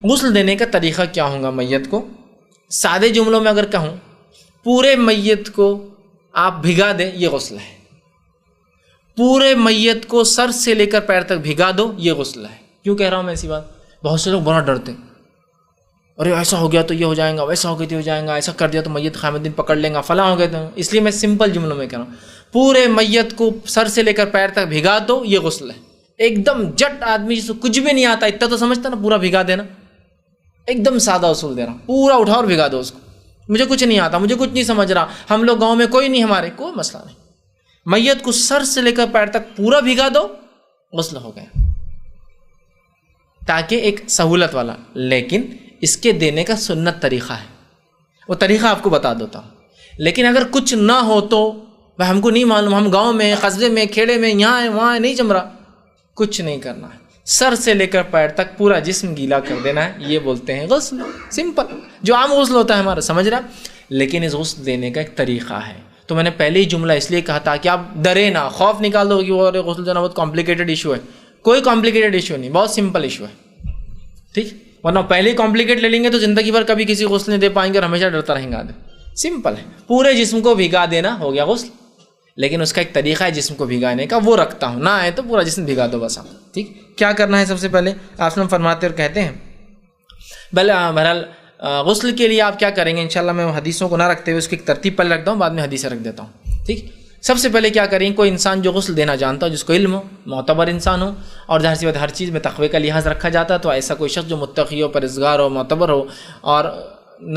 غسل دینے کا طریقہ کیا ہوگا میت کو؟ سادے جملوں میں اگر کہوں، پورے میت کو آپ بھگا دیں، یہ غسل ہے۔ پورے میت کو سر سے لے کر پیر تک بھگا دو، یہ غسل ہے۔ کیوں کہہ رہا ہوں میں ایسی بات؟ بہت سے لوگ بڑا ڈرتے، ارے ایسا ہو گیا تو یہ ہو جائے گا، ویسا ہو گیا تو یہ ہو جائے گا، ایسا کر دیا تو میت قیامت دن پکڑ لیں گا، فلاں ہو گیا تو۔ اس لیے میں سمپل جملوں میں کہہ رہا ہوں، پورے میت کو سر سے لے کر پیر تک بھگا دو، یہ غسل ہے۔ ایک دم جٹ آدمی جس کو کچھ بھی نہیں آتا، اتنا تو سمجھتا نا، پورا بھگا دینا، ایک دم سادہ اصول دے رہا ہوں، پورا اٹھا اور بھگا دو اس کو۔ مجھے کچھ نہیں آتا، مجھے کچھ نہیں سمجھ رہا، ہم لوگ گاؤں میں کوئی نہیں، ہمارے کوئی مسئلہ نہیں، میت کو سر سے لے کر پیر تک پورا بھگا دو، غسل ہو گیا، تاکہ ایک سہولت والا۔ لیکن اس کے دینے کا سنت طریقہ ہے، وہ طریقہ آپ کو بتا دیتا ہوں۔ لیکن اگر کچھ نہ ہو تو بھائی ہم کو نہیں معلوم، ہم گاؤں میں، قصبے میں، کھیڑے میں، یہاں ہے وہاں ہے، نہیں جم رہا، کچھ نہیں کرنا ہے، سر سے لے کر پیر تک پورا جسم گیلا کر دینا ہے، یہ بولتے ہیں غسل۔ سمپل، جو عام غسل ہوتا ہے ہمارا، سمجھ رہا؟ لیکن اس غسل دینے کا ایک طریقہ ہے۔ تو میں نے پہلے ہی جملہ اس لیے کہا تھا کہ آپ ڈرے نہ، خوف نکال دو کہ وہ غسل دینا بہت کمپلیکیٹڈ ایشو ہے۔ کوئی کمپلیکیٹڈ ایشو نہیں، بہت سمپل ایشو ہے، ٹھیک؟ ورنہ پہلے ہی کمپلیکیٹ لے لیں گے تو زندگی بھر کبھی کسی غسل نہیں دے پائیں گے اور ہمیشہ ڈرتا رہیں گا۔ سمپل ہے، پورے جسم کو بھگا دینا، ہو گیا غسل۔ لیکن اس کا ایک طریقہ ہے جسم کو بھگانے کا، وہ رکھتا ہوں، نہ آئے تو پورا جسم بھگا دو بس آپ، ٹھیک؟ کیا کرنا ہے؟ سب سے پہلے آپ نے فرماتے اور کہتے ہیں، بہرحال غسل کے لیے آپ کیا کریں گے؟ انشاءاللہ میں حدیثوں کو نہ رکھتے ہوئے اس کی ایک ترتیب پہلے رکھتا ہوں، بعد میں حدیثیں رکھ دیتا ہوں، ٹھیک؟ سب سے پہلے کیا کریں؟ کوئی انسان جو غسل دینا جانتا ہو، جس کو علم ہو، معتبر انسان ہو، اور ظاہر سی بات ہر چیز میں تقوی کا لحاظ رکھا جاتا ہے، تو ایسا کوئی شخص جو متقی ہو، پرہیزگار ہو، معتبر ہو اور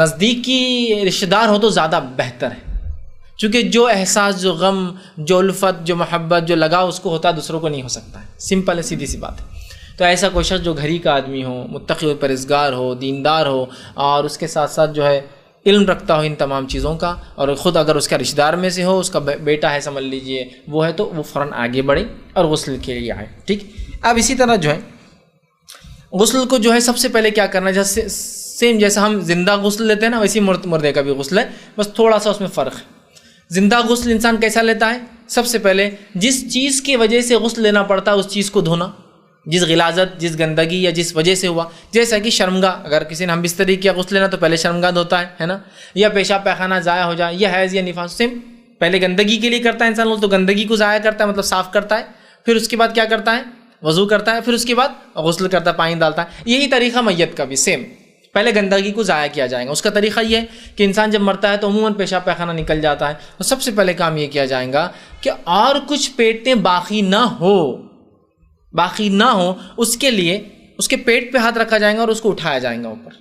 نزدیکی رشتہ دار ہو تو زیادہ بہتر ہے، چونکہ جو احساس، جو غم، جو الفت، جو محبت، جو لگاؤ اس کو ہوتا ہے دوسروں کو نہیں ہو سکتا ہے۔ سمپل ہے، سیدھی سی بات ہے۔ تو ایسا کوئی شخص جو گھر ہی کا آدمی ہو، متقی ہو، پرہیزگار ہو، دیندار ہو، اور اس کے ساتھ ساتھ جو ہے علم رکھتا ہو ان تمام چیزوں کا، اور خود اگر اس کا رشتہ دار میں سے ہو، اس کا بیٹا ہے سمجھ لیجئے وہ ہے، تو وہ فوراً آگے بڑھے اور غسل کے لیے آئے، ٹھیک؟ اب اسی طرح جو ہے غسل کو جو ہے سب سے پہلے کیا کرنا ہے، جیسے سیم جیسا ہم زندہ غسل لیتے ہیں نا، ویسے مردے کا بھی غسل ہے، بس تھوڑا سا اس میں فرق ہے۔ زندہ غسل انسان کیسا لیتا ہے؟ سب سے پہلے جس چیز کی وجہ سے غسل لینا پڑتا ہے اس چیز کو دھونا، جس غلاظت، جس گندگی یا جس وجہ سے ہوا، جیسا کہ شرمگاہ، اگر کسی نے ہم بستری کیا غسل لینا تو پہلے شرمگاہ دھوتا ہے نا، یا پیشاب پیخانہ ضائع ہو جائے، یا حیض یا نفاس، سیم پہلے گندگی کے لیے کرتا ہے انسان، تو گندگی کو ضائع کرتا ہے، مطلب صاف کرتا ہے، پھر اس کے بعد کیا کرتا ہے؟ وضو کرتا ہے، پھر اس کے بعد غسل کرتا ہے، پانی ڈالتا ہے۔ یہی طریقہ میت کا بھی سیم، پہلے گندگی کو ضائع کیا جائے گا۔ اس کا طریقہ یہ ہے کہ انسان جب مرتا ہے تو عموماً پیشاب پیخانہ نکل جاتا ہے، تو سب سے پہلے کام یہ کیا جائے گا کہ اور کچھ پیٹ میں باقی نہ ہو، اس کے لیے اس کے پیٹ پہ ہاتھ رکھا جائے گا اور اس کو اٹھایا جائے گا اوپر۔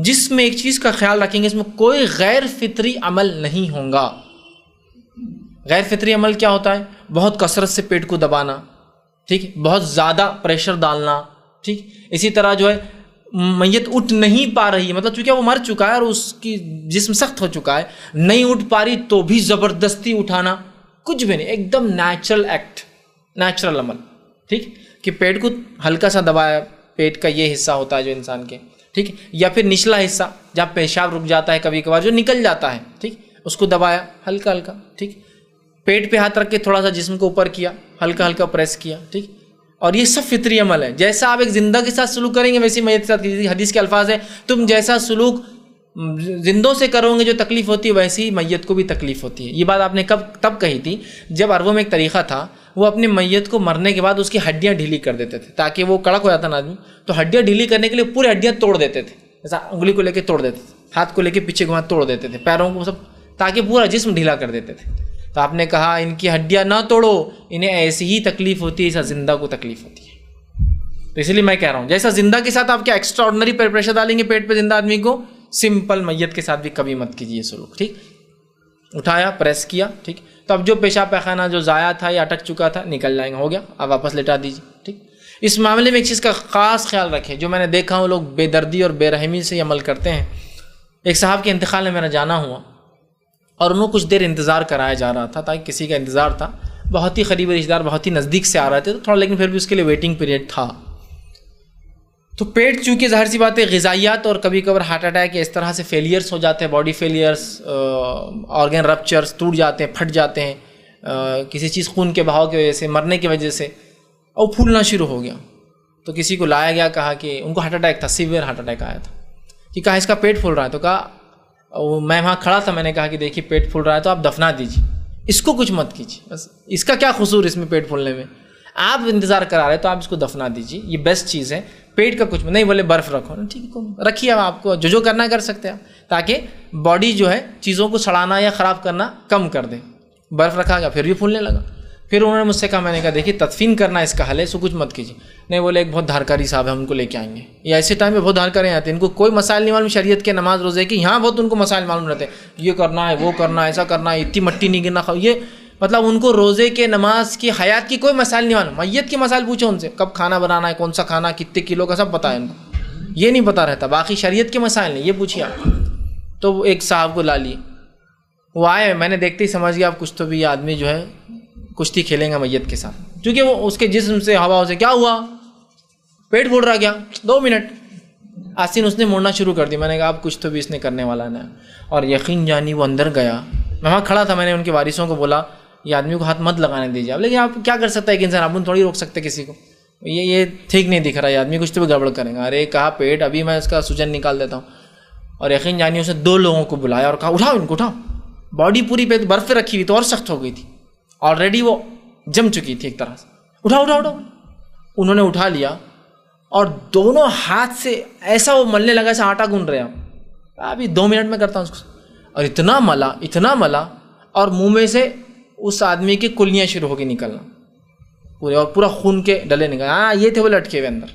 جس میں ایک چیز کا خیال رکھیں گے، اس میں کوئی غیر فطری عمل نہیں ہوگا۔ غیر فطری عمل کیا ہوتا ہے؟ بہت کثرت سے پیٹ کو دبانا، ٹھیک، بہت زیادہ پریشر ڈالنا، ٹھیک۔ اسی طرح جو ہے میت اٹھ نہیں پا رہی ہے، مطلب چونکہ وہ مر چکا ہے اور اس کی جسم سخت ہو چکا ہے، نہیں اٹھ پا رہی تو بھی زبردستی اٹھانا، کچھ بھی نہیں، ایک دم نیچرل ایکٹ، نیچرل عمل، ٹھیک، کہ پیٹ کو ہلکا سا دبایا، پیٹ کا یہ حصہ ہوتا ہے جو انسان کے، ٹھیک، یا پھر نچلا حصہ جہاں پیشاب رک جاتا ہے کبھی کبھار جو نکل جاتا ہے، ٹھیک، اس کو دبایا ہلکا ہلکا، ٹھیک، پیٹ پہ ہاتھ رکھ کے تھوڑا سا جسم کو اوپر کیا، ہلکا ہلکا پریس کیا، ٹھیک۔ اور یہ سب فطری عمل ہے، جیسا آپ ایک زندہ کے ساتھ سلوک کریں گے ویسے میت کے ساتھ کیجیے۔ حدیث کے الفاظ ہیں، تم جیسا سلوک زندوں سے کرو گے جو تکلیف ہوتی ہے، ویسی ہی میت کو بھی تکلیف ہوتی ہے۔ یہ بات آپ نے تب کہی تھی جب عربوں میں ایک طریقہ تھا، وہ اپنے میت کو مرنے کے بعد اس کی ہڈیاں ڈھیلی کر دیتے تھے تاکہ وہ کڑک ہو جاتا نا آدمی، تو ہڈیاں ڈھیلی کرنے کے لیے پوری ہڈیاں توڑ دیتے تھے، جیسا انگلی کو لے کے توڑ دیتے تھے، ہاتھ کو لے کے پیچھے گھما توڑ دیتے تھے، پیروں کو سب، تاکہ پورا جسم ڈھیلا کر دیتے تھے۔ تو آپ نے کہا ان کی ہڈیاں نہ توڑو، انہیں ایسی ہی تکلیف ہوتی ہے جیسا زندہ کو تکلیف ہوتی ہے۔ تو اسی لیے میں کہہ رہا ہوں جیسا زندہ کے ساتھ آپ کیا ایکسٹرا آرڈنری پریشر ڈالیں گے پیٹ پہ زندہ آدمی کو، سمپل میت کے ساتھ بھی کبھی مت کیجیے سلوک، ٹھیک۔ اٹھایا، پریس کیا، ٹھیک، تو اب جو پیشاب پیخانہ جو ضائع تھا یا اٹک چکا تھا نکل جائیں گے، ہو گیا، اب واپس لٹا دیجیے، ٹھیک۔ اس معاملے میں ایک چیز کا خاص خیال رکھیں، جو میں نے دیکھا ہوں لوگ بے دردی اور بے رحمی سے عمل کرتے ہیں۔ ایک صاحب کے انتقال میں میرا جانا ہوا اور انہوں کچھ دیر انتظار کرایا جا رہا تھا، تاکہ کسی کا انتظار تھا، بہت ہی قریبی رشتہ دار بہت ہی نزدیک سے آ رہے تھے، تو تھوڑا لیکن پھر بھی اس کے لیے ویٹنگ پیریڈ تھا۔ تو پیٹ چونکہ ظاہر سی بات ہے غذائیات اور کبھی کبھار ہارٹ اٹیک اس طرح سے فیلیئرس ہو جاتے ہیں، باڈی فیلیئرس، آرگن رپچرس، ٹوٹ جاتے ہیں، پھٹ جاتے ہیں کسی چیز خون کے بہاؤ کی وجہ سے، مرنے کی وجہ سے، اور پھولنا شروع ہو گیا۔ تو کسی کو لایا گیا, کہا کہ ان کو ہارٹ اٹیک تھا, سیویئر ہارٹ اٹیک آیا تھا, کہ کہا اس کا پیٹ پھول رہا ہے. تو کہا میں وہاں کھڑا تھا, میں نے کہا کہ دیکھیے پیٹ پھول رہا ہے تو آپ دفنا دیجیے, اس کو کچھ مت کیجیے, بس اس کا کیا قصور اس میں پیٹ پھولنے میں, آپ انتظار کرا رہے تو آپ اس کو دفنا دیجیے, یہ بیسٹ چیز ہے. پیٹ کا کچھ نہیں, بولے برف رکھو, ٹھیک ہے رکھیے, آپ کو جو کرنا کر سکتے ہیں تاکہ باڈی جو ہے چیزوں کو سڑانا یا خراب کرنا کم کر دے. برف رکھا گیا, پھر بھی پھولنے لگا. پھر انہوں نے مجھ سے کہا, میں نے کہا دیکھیے تدفین کرنا اس کا حل ہے, اس کو کچھ مت کیجیے. نہیں, بولے ایک بہت دھارکاری صاحب ہے, ہم ان کو لے کے آئیں گے. یہ ایسے ٹائم میں بہت دھارکاریں آتے ہیں, ان کو کوئی مسائل نہیں معلوم شریعت کے, نماز روزے کی, یہاں بہت ان کو مسائل معلوم رہتے ہیں, یہ کرنا ہے وہ کرنا ہے, ایسا کرنا ہے, اتنی مٹی نہیں گرنا, یہ مطلب ان کو روزے کے, نماز کی, حیات کی کوئی مسائل نہیں معلوم. میت کے مسائل پوچھو ان سے, کب کھانا بنانا ہے, کون سا کھانا, کتنے کلو کا, سب پتہ ہے ان کو, یہ نہیں پتہ رہتا. باقی شریعت کے مسائل نہیں, یہ پوچھیے آپ. تو وہ ایک صاحب کو لا لیے, وہ آئے, میں نے دیکھتے ہی سمجھ گیا آپ کچھ تو بھی یہ آدمی جو ہے کشتی کھیلیں گا میت کے ساتھ, کیونکہ وہ اس کے جسم سے, ہوا سے کیا ہوا, پیٹ پھول رہا, کیا 2 منٹ آستین اس نے موڑنا شروع کر دی. میں نے کہا اب کچھ تو بھی اس نے کرنے والا نا, اور یقین جانی وہ اندر گیا. میں وہاں کھڑا تھا, میں نے ان کے وارثوں کو بولا یہ آدمی کو ہاتھ مت لگانے دیجیے آپ, لیکن آپ کیا کر سکتا ہے کہ انسان, آپ تھوڑی روک سکتے کسی کو, یہ ٹھیک نہیں دکھ رہا, یہ آدمی کچھ تو بھی گڑبڑ کرے گا. ارے کہا پیٹ, ابھی میں اس کا سوجن نکال دیتا ہوں. اور یقین جانی اسے 2 لوگوں کو بلایا اور کہا اٹھاؤ ان کو, اٹھاؤ. باڈی پوری پہ برف پہ رکھی ہوئی تو اور سخت ہو گئی تھی, آلریڈی وہ جم چکی تھی ایک طرح سے. اٹھاؤ اٹھاؤ اٹھاؤ. انہوں نے اٹھا لیا اور دونوں ہاتھ سے ایسا وہ ملنے لگا جیسے آٹا گون رہے. ابھی 2 منٹ میں کرتا ہوں اس کو. اور اتنا ملا اور منہ میں سے اس آدمی کی کلیاں شروع ہو گئی نکلنا پورے, اور پورا خون کے ڈلے نکل. ہاں یہ تھے وہ لٹکے ہوئے, اندر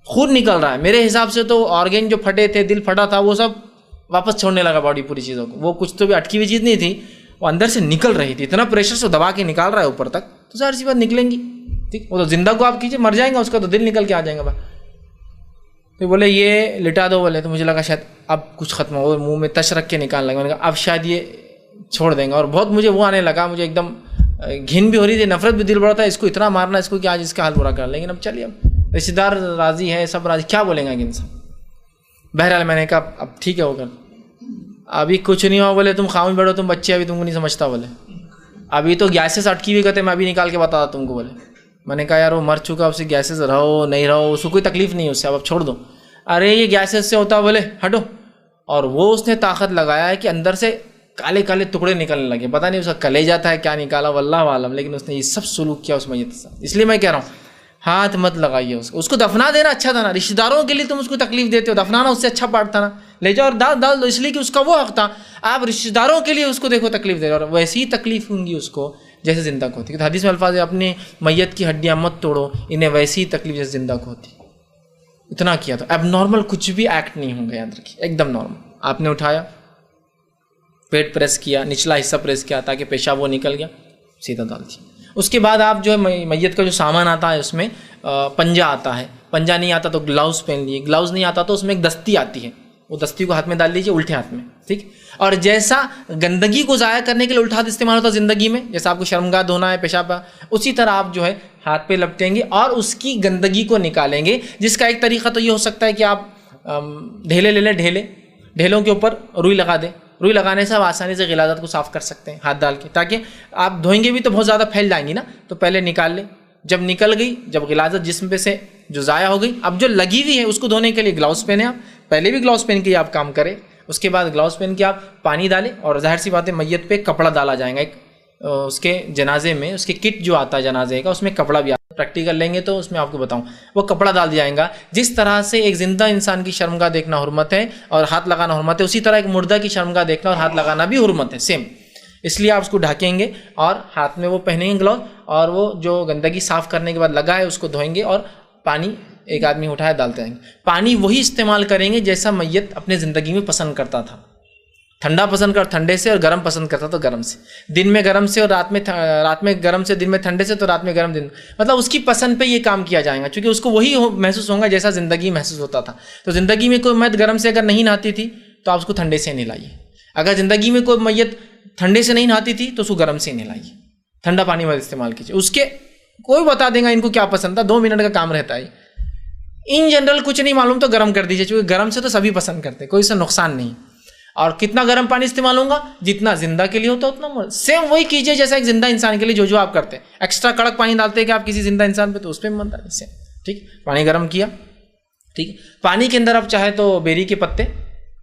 خون نکل رہا ہے. میرے حساب سے تو آرگن جو پھٹے تھے, دل پھٹا تھا, وہ سب واپس چھوڑنے لگا باڈی, پوری چیزوں کو. وہ کچھ تو بھی اٹکی ہوئی چیز نہیں تھی, وہ اندر سے نکل رہی تھی. اتنا پریشر سے دبا کے نکال رہا ہے اوپر تک, تو ظاہر سی بات نکلیں گی. ٹھیک, وہ تو زندہ کو آپ کیجیے, مر جائیں گا, اس کا تو دل نکل کے آ جائیں گا. تو بولے یہ لٹا دو, بولے. تو مجھے لگا شاید اب کچھ ختم ہو, منہ میں تش رکھ کے نکال لگا. میں نے کہا اب شاید یہ چھوڑ دیں گا. اور بہت مجھے وہ آنے لگا, مجھے ایک دم گھن بھی ہو رہی تھی, نفرت بھی دل بڑا تھا, اس کو اتنا مارنا, اس کو کہ آج اس کا حال برا کر. لیکن اب چلیے, اب رشتے دار راضی ہے, سب راضی, کیا بولیں گا کہ انسان. بہرحال میں نے کہا اب ٹھیک ہے ہو کر, ابھی کچھ نہیں ہوا. بولے تم خاموش بیٹھو, تم بچے, ابھی تم کو نہیں سمجھتا. بولے ابھی تو گیسز اٹکی ہوئی کہتے, میں ابھی نکال کے بتا تم کو. بولے میں نے کہا یار وہ مر چکا, اسے گیسز رہو نہیں رہو اس کو کوئی تکلیف نہیں ہے اس سے, اب چھوڑ دو. ارے یہ گیسز سے ہوتا, بولے ہٹو. اور وہ اس نے طاقت لگایا ہے کہ اندر سے کالے کالے ٹکڑے نکلنے لگے, پتہ نہیں اس کا کلیجا تھا ہے کیا نکالا, واللہ عالم. لیکن اس نے یہ سب سلوک کیا اس میت کے ساتھ. اس لیے میں کہہ رہا ہوں ہاتھ مت لگائیے اس کو دفنا دینا اچھا تھا نا. رشتہ داروں کے لیے تم اس کو تکلیف دیتے ہو, دفنانا اس سے اچھا پارٹ تھا نا. لے جاؤ اور ڈال دو, اس لیے کہ اس کا وہ حق تھا. آپ رشتہ داروں کے لیے اس کو دیکھو تکلیف دے رہے, اور ویسی ہی تکلیف ہوں گی اس کو جیسے زندہ کو ہوتی ہے. حدیث میں الفاظ ہے اپنے میت کی ہڈیاں مت توڑو, انہیں ویسی ہی تکلیف جیسے زندہ کو ہوتی. اتنا کیا تو اب نارمل کچھ بھی ایکٹ نہیں ہوں گے, یاد رکھیے ایک دم نارمل. آپ نے اٹھایا, پیٹ پریس کیا, نچلا حصہ پریس کیا تاکہ پیشاب وہ نکل گیا, سیدھا ڈال دیا. اس کے بعد آپ جو ہے میت کا جو سامان آتا ہے اس میں پنجہ آتا ہے, پنجہ نہیں آتا تو گلاؤز پہن لیے, گلاؤز نہیں آتا تو اس میں ایک دستی آتی ہے, وہ دستی کو ہاتھ میں ڈال لیجیے, الٹے ہاتھ میں. ٹھیک, اور جیسا گندگی کو ضائع کرنے کے لیے الٹا ہاتھ استعمال ہوتا ہے زندگی میں, جیسا آپ کو شرمگاہ دھونا ہے, پیشاب, اسی طرح آپ جو ہے ہاتھ پہ لپٹیں گے اور اس کی گندگی کو نکالیں گے. جس کا ایک طریقہ تو یہ ہو سکتا ہے کہ آپ ڈھیلے لے لیں, ڈھیلوں کے اوپر روئی لگا دیں. روئی لگانے سے آپ آسانی سے غلاظت کو صاف کر سکتے ہیں ہاتھ ڈال کے, تاکہ آپ دھوئیں گے بھی تو بہت زیادہ پھیل جائیں گی نا, تو پہلے نکال لیں. جب نکل گئی, جب غلاظت جسم پہ سے جو ضائع ہو گئی, اب جو لگی ہوئی ہے اس کو دھونے کے لیے گلاؤز پہنے. آپ پہلے بھی گلاؤز پہن کے آپ کام کریں, اس کے بعد گلاؤز پہن کے آپ پانی ڈالیں, اور ظاہر سی بات ہے میت پہ کپڑا ڈالا جائے گا. ایک اس کے جنازے میں اس کے کٹ جو آتا ہے جنازے کا, اس میں کپڑا بھی پریکٹیکل لیں گے تو اس میں آپ کو بتاؤں, وہ کپڑا ڈال دیا جائے گا. جس طرح سے ایک زندہ انسان کی شرمگاہ دیکھنا حرمت ہے اور ہاتھ لگانا حرمت ہے, اسی طرح ایک مردہ کی شرمگاہ دیکھنا اور ہاتھ لگانا بھی حرمت ہے, سیم. اس لیے آپ اس کو ڈھانکیں گے اور ہاتھ میں وہ پہنیں گے گلاؤز, اور وہ جو گندگی صاف کرنے کے بعد لگا ہے اس کو دھوئیں گے, اور پانی ایک آدمی اٹھایا ڈالتے ہیں. پانی وہی استعمال کریں گے جیسا میت اپنے زندگی میں پسند کرتا تھا. ٹھنڈا پسند کر ٹھنڈے سے, اور گرم پسند کرتا تو گرم سے. دن میں گرم سے اور رات میں گرم سے, دن میں ٹھنڈے سے تو رات میں گرم. دن مطلب اس کی پسند پہ یہ کام کیا جائے گا, چونکہ اس کو وہی محسوس ہوگا جیسا زندگی محسوس ہوتا تھا. تو زندگی میں کوئی میت گرم سے اگر نہیں نہاتی تھی تو آپ اس کو ٹھنڈے سے نہلائیے. اگر زندگی میں کوئی میت ٹھنڈے سے نہیں نہاتی تھی تو اس کو گرم سے نہلائیے, ٹھنڈا پانی میں استعمال کیجیے. اس کے کوئی بتا دیں گا ان کو کیا پسند تھا, 2 منٹ کا کام رہتا ہے. ان جنرل کچھ نہیں معلوم تو گرم کر دیجیے, چونکہ گرم سے تو سبھی پسند کرتے, کوئی سے نقصان نہیں. اور کتنا گرم پانی استعمال ہوگا؟ جتنا زندہ کے لیے ہوتا ہے اتنا. سیم وہی کیجیے جیسا ایک زندہ انسان کے لیے جو آپ کرتے ہیں. ایکسٹرا کڑک پانی ڈالتے ہیں کہ آپ کسی زندہ انسان پہ، تو اس پہ مت ڈالیں. سیم ٹھیک. پانی گرم کیا، ٹھیک. پانی کے اندر آپ چاہے تو بیری کے پتے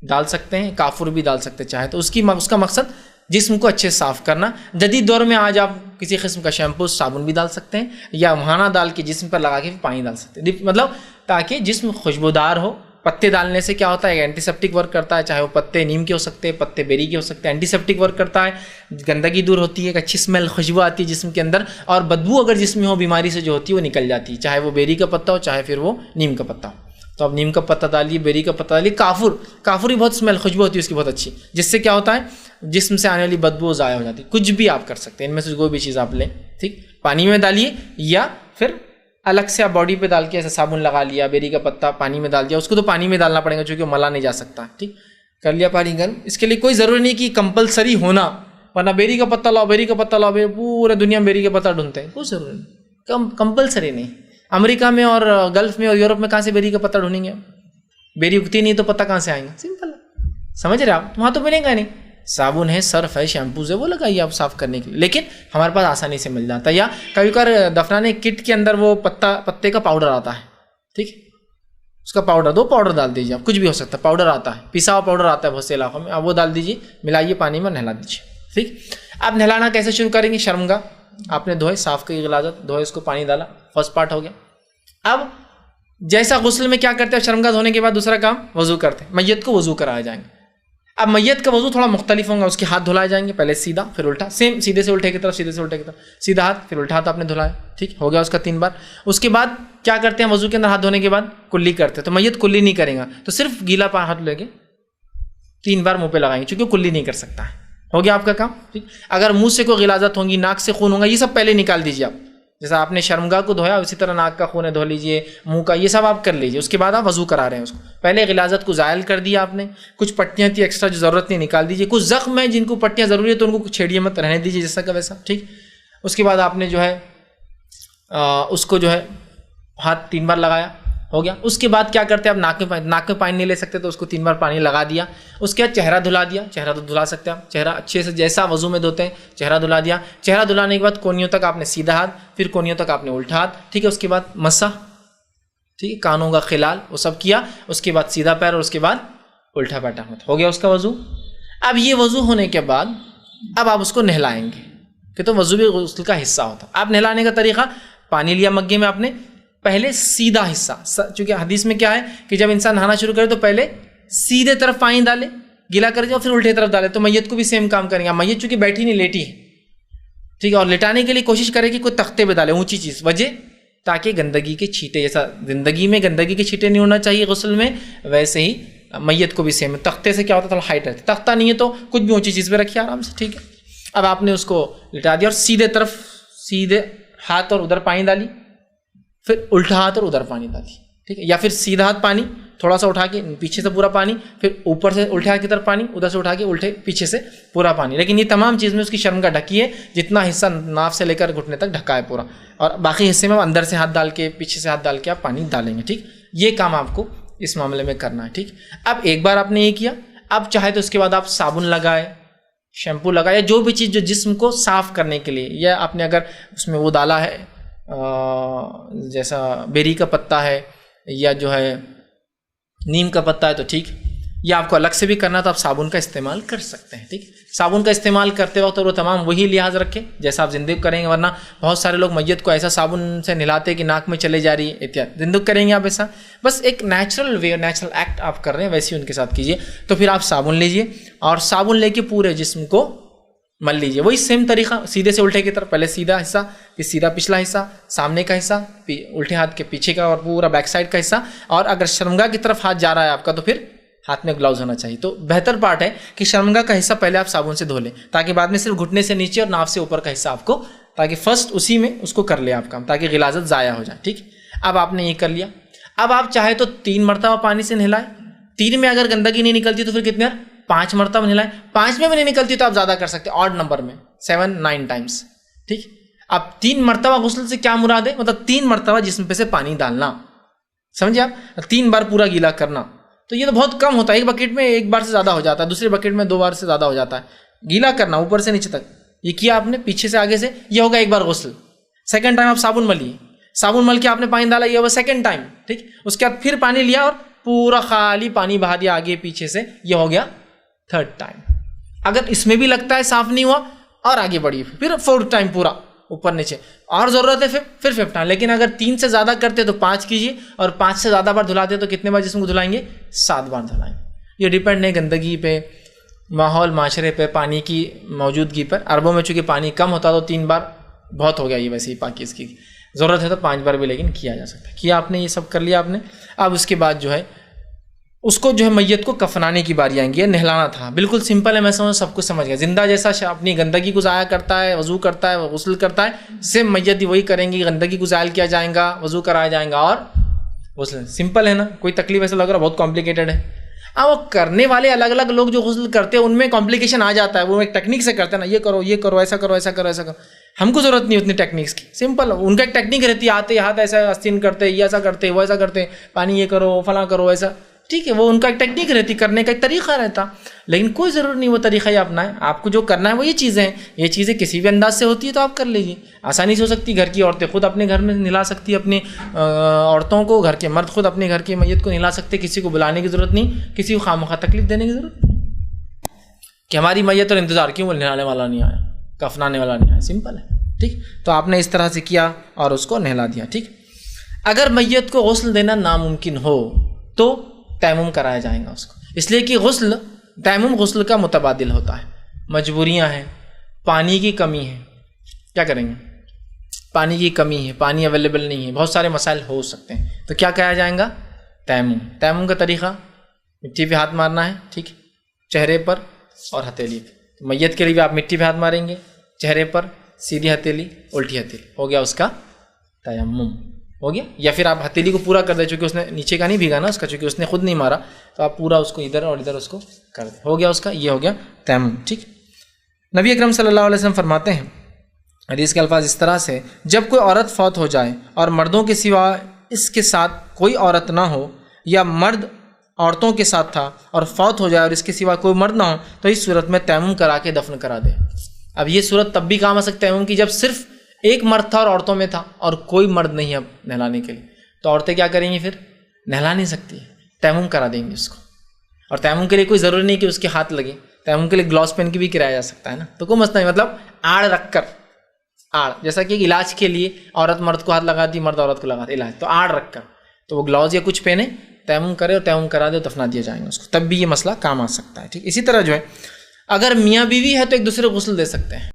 ڈال سکتے ہیں، کافور بھی ڈال سکتے ہیں چاہے تو. اس کا مقصد جسم کو اچھے صاف کرنا. جدید دور میں آج آپ کسی قسم کا شیمپو صابن بھی ڈال سکتے ہیں، یا مہانا ڈال کے جسم پر لگا کے پانی ڈال سکتے ہیں، مطلب تاکہ جسم خوشبودار ہو. پتے ڈالنے سے کیا ہوتا ہے؟ اینٹی سیپٹک ورک کرتا ہے، چاہے وہ پتے نیم کے ہو سکتے ہیں، پتے بیری کے ہو سکتے ہیں. اینٹی سیپٹک ورک کرتا ہے، گندگی دور ہوتی ہے، ایک اچھی اسمیل خوشبو آتی ہے جسم کے اندر، اور بدبو اگر جسم میں ہو بیماری سے جو ہوتی ہے وہ نکل جاتی ہے، چاہے وہ بیری کا پتا ہو چاہے پھر وہ نیم کا پتا ہو. تو اب نیم کا پتا ڈالیے، بیری کا پتا ڈالیے، کافور ہی بہت اسمیل خوشبو ہوتی ہے اس کی بہت اچھی، جس سے کیا ہوتا ہے جسم سے آنے والی بدبو ضائع ہو جاتی ہے. کچھ بھی آپ کر سکتے ہیں ان میں سے کوئی بھی چیز آپ لیں، ٹھیک. پانی میں ڈالیے یا پھر الگ سے آپ باڈی پہ ڈال کے ایسے صابن لگا لیا، بیری کا پتا پانی میں ڈال دیا. اس کو تو پانی میں ڈالنا پڑے گا چونکہ وہ ملا نہیں جا سکتا، ٹھیک. کر لیا پانی گرم. اس کے لیے کوئی ضروری نہیں کہ کمپلسری ہونا، ورنہ بیری کا پتا لاؤ، بیری کا پتا لاؤ، پورے دنیا میں بیری کا پتا ڈھونڈتے ہیں. کوئی ضروری نہیں، کمپلسری نہیں. امریکہ میں اور گلف میں اور یورپ میں کہاں سے بیری کا پتا ڈھونڈیں گے؟ بیری اگتی نہیں تو پتا کہاں سے آئیں گا؟ سمپل ہے، سمجھ رہے آپ؟ وہاں تو ملے گا نہیں. صابن ہے، سرف ہے، شیمپوز ہے، وہ لگائیے آپ صاف کرنے کے لیے. لیکن ہمارے پاس آسانی سے مل جاتا ہے. یا کبھی کبھار دفنانے کٹ کے اندر وہ پتے کا پاؤڈر آتا ہے، ٹھیک. اس کا پاؤڈر دو، پاؤڈر ڈال دیجیے آپ، کچھ بھی ہو سکتا ہے. پاؤڈر آتا ہے، پیسا ہوا پاؤڈر آتا ہے بہت سے علاقوں میں، آپ وہ ڈال دیجیے، ملائیے پانی میں، نہلا دیجیے، ٹھیک. آپ نہلانا کیسے شروع کریں گے؟ شرمگاہ آپ نے دھوئے، صاف کی غلاظت دھوئے، اس کو پانی ڈالا، فرسٹ پارٹ ہو گیا. اب جیسا غسل میں کیا کرتے ہیں؟ شرمگاہ دھونے کے بعد دوسرا کام وضو کرتے ہیں. میت کو وضو کرایا جائیں گے. اب میت کا وضو تھوڑا مختلف ہوگا. اس کے ہاتھ دھلائے جائیں گے، پہلے سیدھا پھر الٹا، سیم سیدھے سے الٹے کی طرف، سیدھے سے الٹے کی طرف، سیدھا ہاتھ پھر الٹا ہاتھ آپ نے دھلایا، ٹھیک ہو گیا اس کا 3 بار. اس کے بعد کیا کرتے ہیں؟ وضو کے اندر ہاتھ دھونے کے بعد کلی کرتے ہیں. تو میت کلی نہیں کرے گا، تو صرف گیلا ہاتھ لے کے 3 بار منہ پہ لگائیں گے، چونکہ کلی نہیں کر سکتا ہے. ہو گیا آپ کا کام، ٹھیک. اگر منہ سے کوئی غلاظت ہوگی، ناک سے خون ہوگا، یہ سب پہلے نکال دیجیے آپ. جیسا آپ نے شرمگاہ کو دھویا اسی طرح ناک کا خون دھو لیجیے، منہ کا، یہ سب آپ کر لیجیے. اس کے بعد آپ وضو کرا رہے ہیں اس کو. پہلے غلاظت کو زائل کر دیا آپ نے، کچھ پٹیاں تھی ایکسٹرا جو ضرورت نہیں نکال دیجیے. کچھ زخم ہیں جن کو پٹیاں ضروری ہے تو ان کو چھیڑیے مت، رہنے دیجیے جیسا کا ویسا، ٹھیک. اس کے بعد آپ نے جو ہے اس کو جو ہے ہاتھ 3 بار لگایا، ہو گیا. اس کے بعد کیا کرتے ہیں؟ آپ ناک میں پانی نہیں لے سکتے تو اس کو 3 بار پانی لگا دیا. اس کے بعد چہرہ دھلا دیا. چہرہ تو دھلا سکتے ہیں آپ، چہرہ اچھے سے جیسا وضو میں دھوتے ہیں چہرہ دھلا دیا. چہرہ دھلانے کے بعد کونیوں تک آپ نے سیدھا ہاتھ، پھر کونیوں تک آپ نے الٹا ہاتھ، ٹھیک ہے. اس کے بعد مسح، ٹھیک ہے، کانوں کا خلال وہ سب کیا. اس کے بعد سیدھا پیر اور اس کے بعد الٹا بیٹھا ہاتھ، ہو گیا اس کا وضو. اب یہ وضو ہونے کے بعد اب آپ اس کو نہلائیں گے، کہ تو وضو بھی غسل کا حصہ ہوتا. آپ نہلانے کا طریقہ، پانی لیا مگے میں آپ نے، پہلے سیدھا حصہ، چونکہ حدیث میں کیا ہے کہ جب انسان نہانا شروع کرے تو پہلے سیدھے طرف پانی ڈالے، گیلا کر دیا، اور پھر الٹے طرف ڈالے. تو میت کو بھی سیم کام کریں گے. میت چونکہ بیٹھی نہیں لیٹی ہے، ٹھیک ہے، اور لٹانے کے لیے کوشش کرے کہ کوئی تختے پہ ڈالے، اونچی چیز، وجہ تاکہ گندگی کے چھینٹے، جیسا زندگی میں گندگی کے چھینٹے نہیں ہونا چاہیے غسل میں، ویسے ہی میت کو بھی سیم. تختے سے کیا ہوتا ہے؟ تھوڑا ہائٹ رہتا ہے. تختہ نہیں ہے تو کچھ بھی اونچی چیز پہ رکھیے آرام سے، ٹھیک ہے. اب آپ نے اس کو لٹا دیا اور سیدھے طرف، سیدھے ہاتھ اور ادھر پانی ڈالی، پھر الٹا ہاتھ اور ادھر پانی ڈالی، ٹھیک ہے. یا پھر سیدھا ہاتھ پانی تھوڑا سا اٹھا کے پیچھے سے پورا پانی، پھر اوپر سے الٹے ہاتھ کی طرف پانی، ادھر سے اٹھا کے الٹے پیچھے سے پورا پانی. لیکن یہ تمام چیز میں اس کی شرمگاہ ڈھکی ہے، جتنا حصہ ناف سے لے کر گھٹنے تک ڈھکا ہے پورا، اور باقی حصے میں اندر سے ہاتھ ڈال کے پیچھے سے ہاتھ ڈال کے آپ پانی ڈالیں گے، ٹھیک. یہ کام آپ کو اس معاملے میں کرنا ہے، ٹھیک. اب ایک بار آپ نے یہ کیا، اب چاہے تو اس کے بعد آپ صابن لگائے، شیمپو لگائے، جو بھی چیز جو جسم کو صاف کرنے کے لیے، یا آپ نے اگر اس میں وہ ڈالا ہے جیسا بیری کا پتا ہے یا جو ہے نیم کا پتا ہے تو ٹھیک. یا آپ کو الگ سے بھی کرنا تو آپ صابن کا استعمال کر سکتے ہیں، ٹھیک. صابن کا استعمال کرتے وقت اور وہ تمام وہی لحاظ رکھیں جیسا آپ زندگی کریں گے، ورنہ بہت سارے لوگ میت کو ایسا صابن سے نہلاتے کہ ناک میں چلے جا رہی ہے احتیاط. زندگی کریں گے آپ ایسا، بس ایک نیچرل وے، نیچرل ایکٹ آپ کر رہے ہیں، ویسے ہی ان کے ساتھ کیجیے. تو پھر آپ صابن لیجیے اور صابن لے کے پورے جسم کو مل لیجیے. وہی سیم طریقہ، سیدھے سے الٹے کی طرف، پہلے سیدھا حصہ، پھر سیدھا پچھلا حصہ، سامنے کا حصہ، الٹے ہاتھ کے پیچھے کا اور پورا بیک سائڈ کا حصہ. اور اگر شرمگاہ کی طرف ہاتھ جا رہا ہے آپ کا تو پھر ہاتھ میں گلاؤز ہونا چاہیے. تو بہتر پارٹ ہے کہ شرمگاہ کا حصہ پہلے آپ صابن سے دھو لیں، تاکہ بعد میں صرف گھٹنے سے نیچے اور ناف سے اوپر کا حصہ آپ کو، تاکہ فرسٹ اسی میں اس کو کر لیں آپ کام، تاکہ غلاظت ضائع ہو جائے، ٹھیک. اب آپ نے یہ کر لیا. اب آپ چاہے تو 3 مرتبہ پانی سے نہلائیں. 3 میں اگر گندگی نہیں نکلتی تو پھر کتنے؟ 5 مرتبہ نہلائیں. 5 میں بھی نہیں نکلتی تو آپ زیادہ کر سکتے ہیں، آڈ نمبر میں 7-9 ٹائمس، ٹھیک. اب 3 مرتبہ غسل سے کیا مراد ہے؟ مطلب 3 مرتبہ جسم پہ سے پانی ڈالنا، سمجھے آپ؟ 3 بار پورا گیلا کرنا. تو یہ تو بہت کم ہوتا ہے، ایک بکیٹ میں ایک بار سے زیادہ ہو جاتا ہے، دوسرے بکیٹ میں 2 بار سے زیادہ ہو جاتا ہے، گیلا کرنا اوپر سے نیچے تک، یہ کیا آپ نے پیچھے سے آگے سے، یہ ہوگا ایک بار غسل۔ سیکنڈ ٹائم آپ صابن ملیے، صابن مل کے آپ نے پانی ڈالا، یہ ہوگا سیکنڈ ٹائم، ٹھیک، اس کے بعد پھر پانی لیا اور پورا خالی پانی بہا دیا آگے پیچھے سے، یہ ہو گیا تھرڈ ٹائم۔ اگر اس میں بھی لگتا ہے صاف نہیں ہوا اور آگے بڑھیے، پھر فورتھ ٹائم پورا اوپر نیچے، اور ضرورت ہے پھر ففتھ ٹائم۔ لیکن اگر 3 سے زیادہ کرتے تو 5 کیجیے، اور 5 سے زیادہ بار دھلاتے تو کتنے بار جسم کو دھلائیں گے؟ 7 بار دھلائیں گے۔ یہ ڈیپینڈ ہے گندگی پہ، ماحول معاشرے پہ، پانی کی موجودگی پر۔ عربوں میں چونکہ پانی کم ہوتا تو 3 بار بہت ہو گیا، یہ ویسے ہی پاکی اس کی ضرورت ہے تو 5 بار بھی لیکن کیا جا سکتا ہے۔ کیا آپ نے یہ سب کر لیا آپ نے، اب اس کے بعد جو ہے اس کو جو ہے میت کو کفنانے کی باری آئیں گی، نہلانا تھا۔ بالکل سمپل ہے، میں سمجھ سب کچھ سمجھ گیا۔ زندہ جیسا اپنی گندگی کو ضائع کرتا ہے، وضو کرتا ہے، غسل کرتا ہے، سیم میت بھی وہی کریں گی، گندگی کو زائل کیا جائے گا، وضو کرایا جائے گا اور غسل۔ سمپل ہے نا، کوئی تکلیف ایسا لگ رہا بہت کمپلیکیٹڈ ہے؟ اب وہ کرنے والے الگ الگ لوگ جو غسل کرتے ہیں ان میں کمپلیکیشن آ جاتا ہے، وہ ایک ٹیکنیک سے کرتے ہیں نا، یہ کرو یہ کرو، ایسا کرو ایسا کرو ایسا کرو۔ ہم کو ضرورت نہیں اتنی ٹیکنیکس کی، سمپل ان کا ایک ٹیکنیک رہتی ہے، آتے ہاتھ ایسا آستین کرتے، یہ ایسا کرتے، وہ ایسا کرتے، پانی یہ کرو فلاں کرو ایسا، ٹھیک ہے، وہ ان کا ایک ٹیکنیک رہتی، کرنے کا ایک طریقہ رہتا، لیکن کوئی ضرورت نہیں وہ طریقہ ہی اپنائیں۔ آپ کو جو کرنا ہے وہ یہ چیزیں ہیں، یہ چیزیں کسی بھی انداز سے ہوتی ہے تو آپ کر لیجیے، آسانی سے ہو سکتی۔ گھر کی عورتیں خود اپنے گھر میں نہلا سکتی، اپنی عورتوں کو، گھر کے مرد خود اپنے گھر کے میت کو نہلا سکتے، کسی کو بلانے کی ضرورت نہیں، کسی کو خواہ تکلیف دینے کی ضرورت نہیں کہ ہماری میت اور انتظار کیوں، وہ نہلانے والا نہیں آیا، کفنانے والا نہیں آیا، سمپل ہے، ٹھیک۔ تو آپ نے اس طرح سے کیا اور اس کو نہلا دیا، ٹھیک۔ اگر میت کو غسل دینا ناممکن ہو تو تیمم کرایا جائے گا اس کو، اس لیے کہ تیمم غسل کا متبادل ہوتا ہے۔ مجبوریاں ہیں، پانی کی کمی ہے، کیا کریں گے؟ پانی کی کمی ہے، پانی اویلیبل نہیں ہے، بہت سارے مسائل ہو سکتے ہیں، تو کیا کہا جائے گا؟ تیمم۔ تیمم کا طریقہ مٹی پہ ہاتھ مارنا ہے، ٹھیک، چہرے پر اور ہتھیلی پہ۔ میت کے لیے بھی آپ مٹی پہ ہاتھ ماریں گے، چہرے پر، سیدھی ہتھیلی، الٹی ہتھیلی، ہو گیا اس کا تیمم، ہو گیا۔ یا پھر آپ ہتھیلی کو پورا کر دیں، چونکہ اس نے نیچے کا نہیں بھیگا نا اس کا، چونکہ اس نے خود نہیں مارا، تو آپ پورا اس کو ادھر اور ادھر اس کو کر دیں، ہو گیا اس کا، یہ ہو گیا تیمم، ٹھیک۔ نبی اکرم صلی اللہ علیہ وسلم فرماتے ہیں، حدیث کے الفاظ اس طرح سے، جب کوئی عورت فوت ہو جائے اور مردوں کے سوا اس کے ساتھ کوئی عورت نہ ہو، یا مرد عورتوں کے ساتھ تھا اور فوت ہو جائے اور اس کے سوا کوئی مرد نہ ہو، تو اس صورت میں تیمم کرا کے دفن کرا دے۔ اب یہ صورت تب بھی کام آ سکتا ہے تیمم کی، جب صرف ایک مرد تھا اور عورتوں میں تھا اور کوئی مرد نہیں ہے اب نہلانے کے لیے، تو عورتیں کیا کریں گی؟ پھر نہلا نہیں سکتی، تیمم کرا دیں گے اس کو۔ اور تیمم کے لیے کوئی ضروری نہیں کہ اس کے ہاتھ لگے، تیمم کے لیے گلاس پہن کے بھی کرایا جا سکتا ہے نا، تو کوئی مسئلہ نہیں، مطلب آڑ رکھ کر، آڑ جیسا کہ علاج کے لیے عورت مرد کو ہاتھ لگاتی، مرد عورت کو لگاتی، علاج تو آڑ رکھ کر، تو وہ گلاؤز یا کچھ پہنے، تیمم کرے اور تیمم کرا دے، دفنا دیا جائے گا اس کو، تب بھی یہ مسئلہ کام آ سکتا ہے، ٹھیک۔ اسی طرح جو ہے اگر میاں بیوی ہے تو ایک دوسرے کو غسل دے سکتے ہیں۔